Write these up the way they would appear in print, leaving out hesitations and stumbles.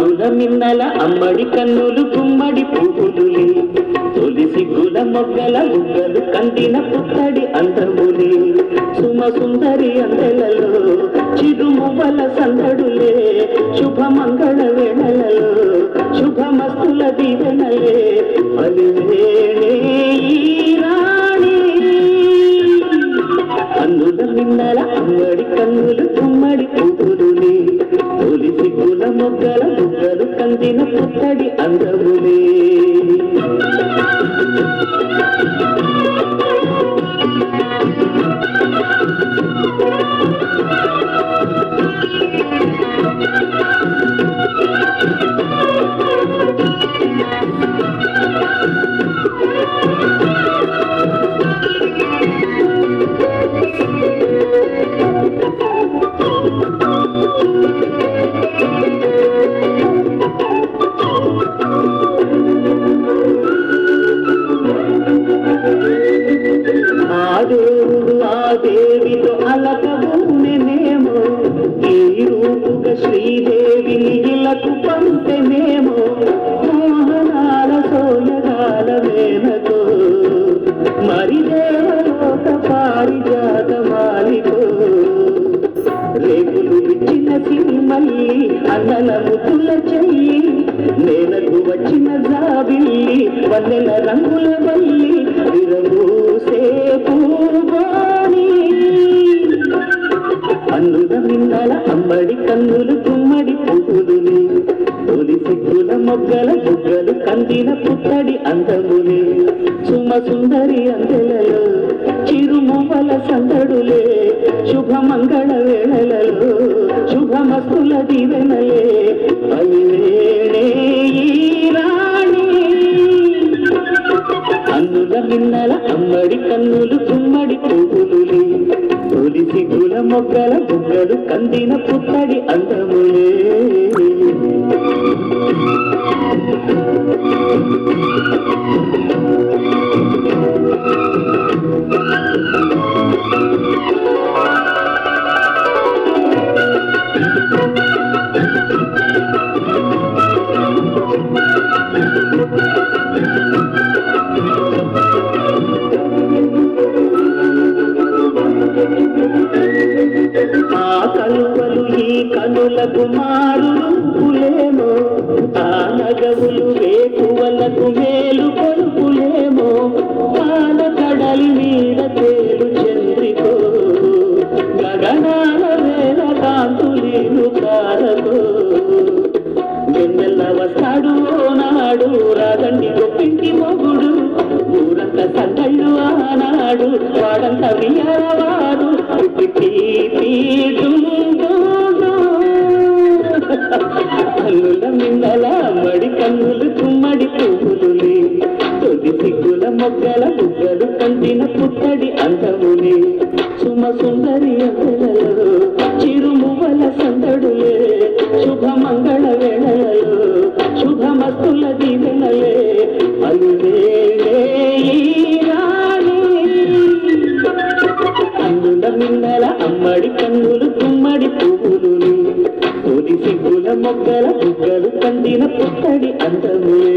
కన్నుల మిన్నల అమ్మడి కన్నులు గుమ్మడి పువ్వులులే తొలి సిగ్గుల మొగ్గల బుగ్గలు కందిన పుత్తడి అందములే సుమ సుందరి అందెలలో చిరుమువ్వల సందడులే శుభమంగళ వేళలలో శుభమస్తుల దీవెనలే అలివేణే రాణి కన్నుల మిన్నల అమ్మడి కన్నులు గుమ్మడి పువ్వులులే తొలి సిగ్గుల మొగ్గల బుగ్గలు కందిన పుత్తడి అందములే దేవితో అలకబూనెనేమో ఈ రూపుగా శ్రీదేవిని ఇలకు పంపెనేమో మోహనాల సోయగాల వేనతో మరి దేవలోక పారిజాత మాలికో రేపులు విచ్చిన సిరిమల్లి అన్నల ముద్దుల చెల్లి నేలకు వచ్చిన జాబిల్లి వన్నెల రంగుల వల్లి విరబూసే పూగోని కన్నుల మిన్నల అమ్మడి కన్నులు గుమ్మడి పువ్వులులే తొలి సిగ్గుల మొగ్గల బుగ్గలు కందిన పుత్తడి అందములే సుమ సుందరి అందెలలో చిరుమువ్వల సందడులే శుభమంగళ వేళలలో శుభమస్తుల దీవెనలే అలివేణే రాణి కన్నుల మిన్నల అమ్మడి కన్నులు గుమ్మడి పువ్వులులే తొలి సిగ్గుల మొగ్గల బుగ్గలు కందిన పుత్తడి అందములే ఆ కలువలు ఈ కనులకు మారు రూపులేమో ఆ నగవులు వేకువలకు మేలు కొలుపులేమో పాల కడలి మీద తేలు చంద్రికో గగనాల వేల కాంతులీలు కారకో వెన్నెల్ల వస్తాడు నాడు రాదండి గొప్పింటి మొగుడు ఊరంత సందళ్ళు ఆనాడు వాడంత వియవాడు కన్నుల మిన్నల మడి కన్నులు గుమ్మడి పువ్వులులే తొలి సిగ్గుల మొగ్గల బుగ్గలు కందిన పుత్తడి అందములే సుమ సుందరి అందెలలో చిరుమువ్వల సందడులే శుభమంగళ వేళలలో శుభమస్తుల దీవెనలే అలివేణే రాణి కన్నుల మిన్నల అమ్మడి కన్నులు గుమ్మడి పువ్వులులే తొలి సిగ్గుల మొగ్గల బుగ్గలు కందిన పుత్తడి అందములే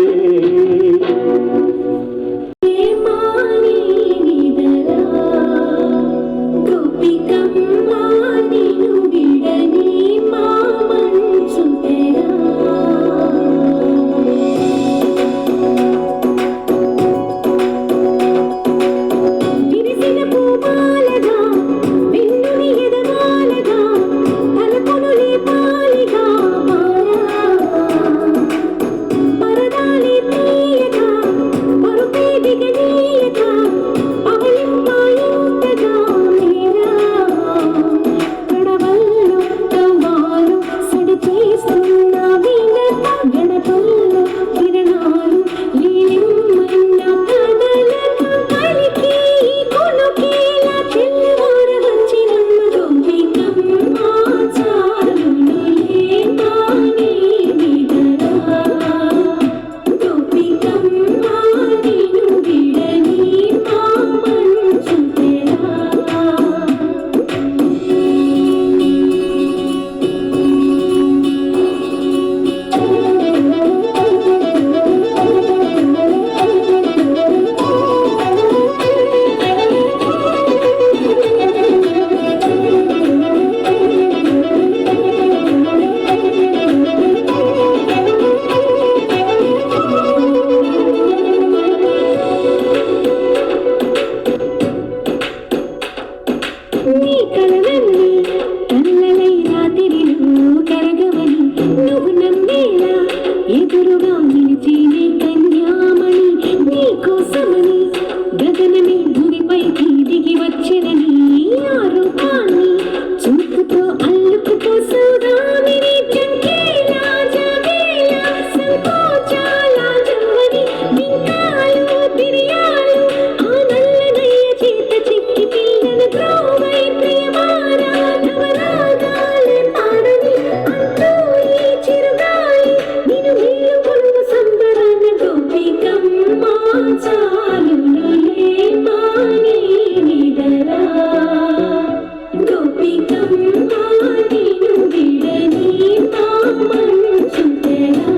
ఎదురుగా నిలిచేనే కన్యామణి నీకోసమని గగనమే భూమిపైకి దిగి వచ్చెనని ఆ రూపాన్ని చూపుతో అల్లుకుపో సౌదామిని జంకేలా జాగేలా సంకోచాల జవ్వని బింకాలు బిరియాలు ఆ నల్లనయ్య చేత చిక్కి పిల్లల ద్రోవై ప్రియమారా నవరాగాలే పాడని అంటూ ఈ చిరుగాలి నిన్ను వీలు కొలువ సంబరాన గోపికమ్మ చాలునులే మాని నిదరా గోపికమ్మ నిన్ను విడని మా మనసు తెరా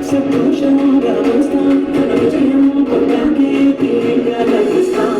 సంతోషంగా వస్తాం, తన విజయం పొందాకే తీరిగా లభిస్తాం.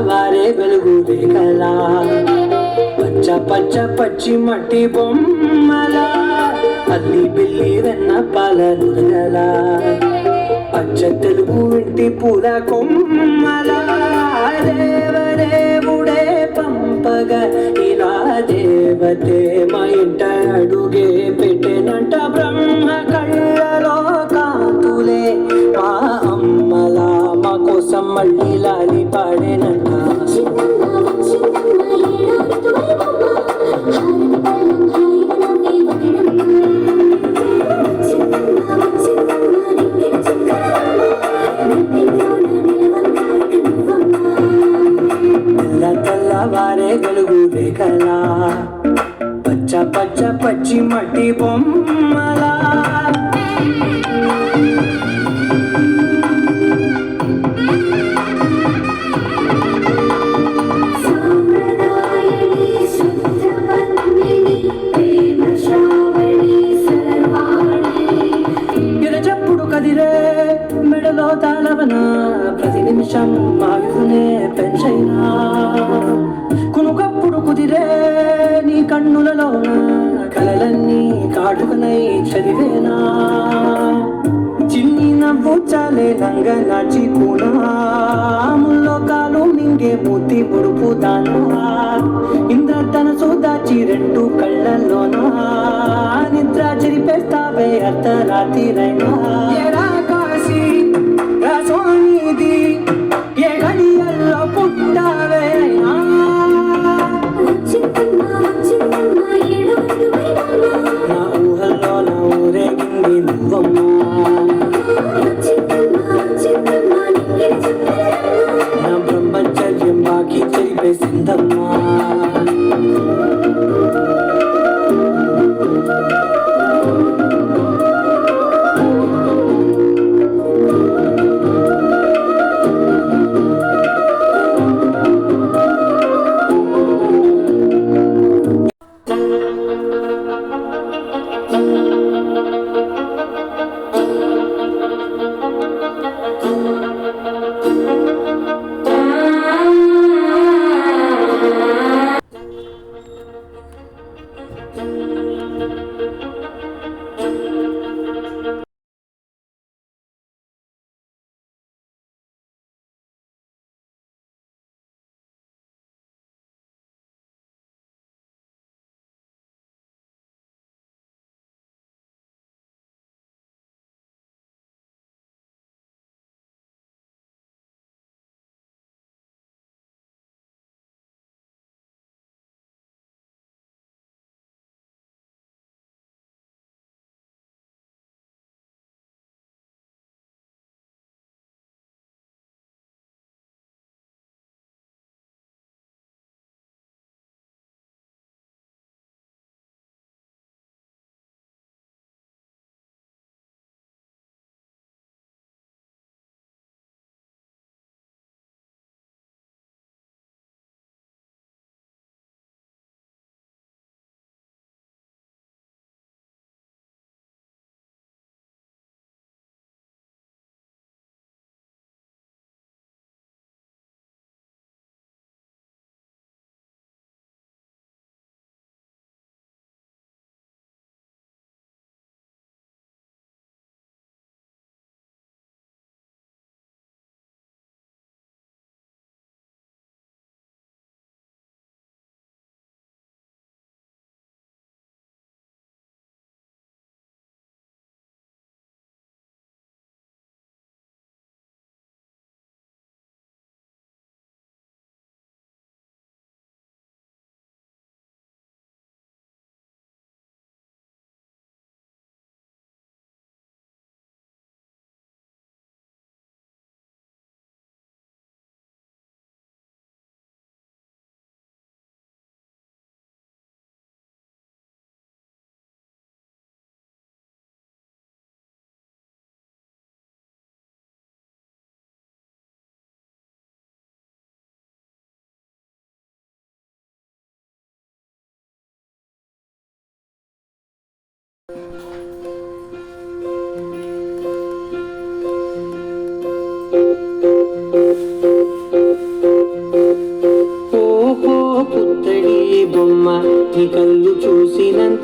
తెల్లవారే వెలుగు రేఖలా పచ్చ పచ్చ పచ్చి మట్టి బొమ్మలా అల్లి బిల్లి వెన్న పాల నురగలా పచ్చ తెలుగు ఇంటి పూల కొమ్మలా దేవదేవుడే పంపగా ఇలా దేవతే మా ఇంట అడుగే పెట్టెనంట బ్రహ్మ కళ్ళలో కాతులే మా అమ్మలా మా కోసం మళ్ళీ లాలి పాడేనంట తెల్లవారే వెలుగు రేఖలా పచ్చ పచ్చ పచ్చి మట్టి బొమ్మలా ఎరచప్పుడు కదిరే మెడలో తాళవన ప్రతి నిమిషం మాయునే పెంచైనా కునుకప్పుడు కుదిరే నీ కన్నులలోన కలలన్నీ కాటుకనై చదివేనా చిన్ని నవ్వు చాలే నంగ నాచి కూనాముల్లో కాలు మింగే మూతి ముడుపు దానా ఇంద్రధనసు దాచి రెండు కళ్ళల్లోనా నిద్ర చెరిపేస్తావే అర్ధరాత్రిరైనా ఎరా కాశీ రాసోనిది ఏ గడియల్లో పుట్టావే అయినా నా ఊహల్లో నా ఊరేగింది నువ్వమ్మా నా బ్రహ్మచర్యం బాకీ చెరిపేసిందమ్మా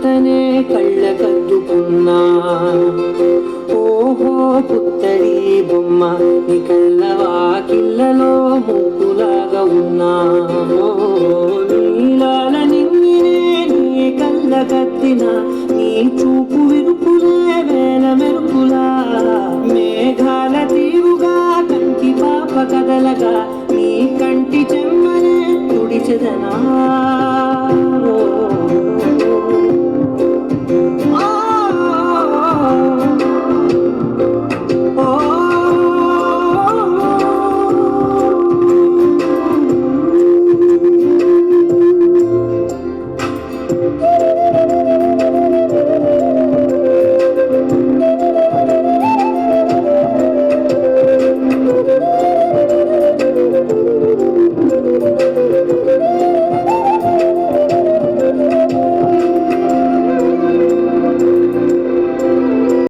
చూస్తనే కళ్ళకద్దుకున్నా ఓహో పుత్తడి బొమ్మ నీ కళ్ళవాకిళ్ళలో ముక్కులాగా ఉన్నా నీలాల నిన్నినే నీ కళ్ళకద్దిన నీ చూపు విరుపుల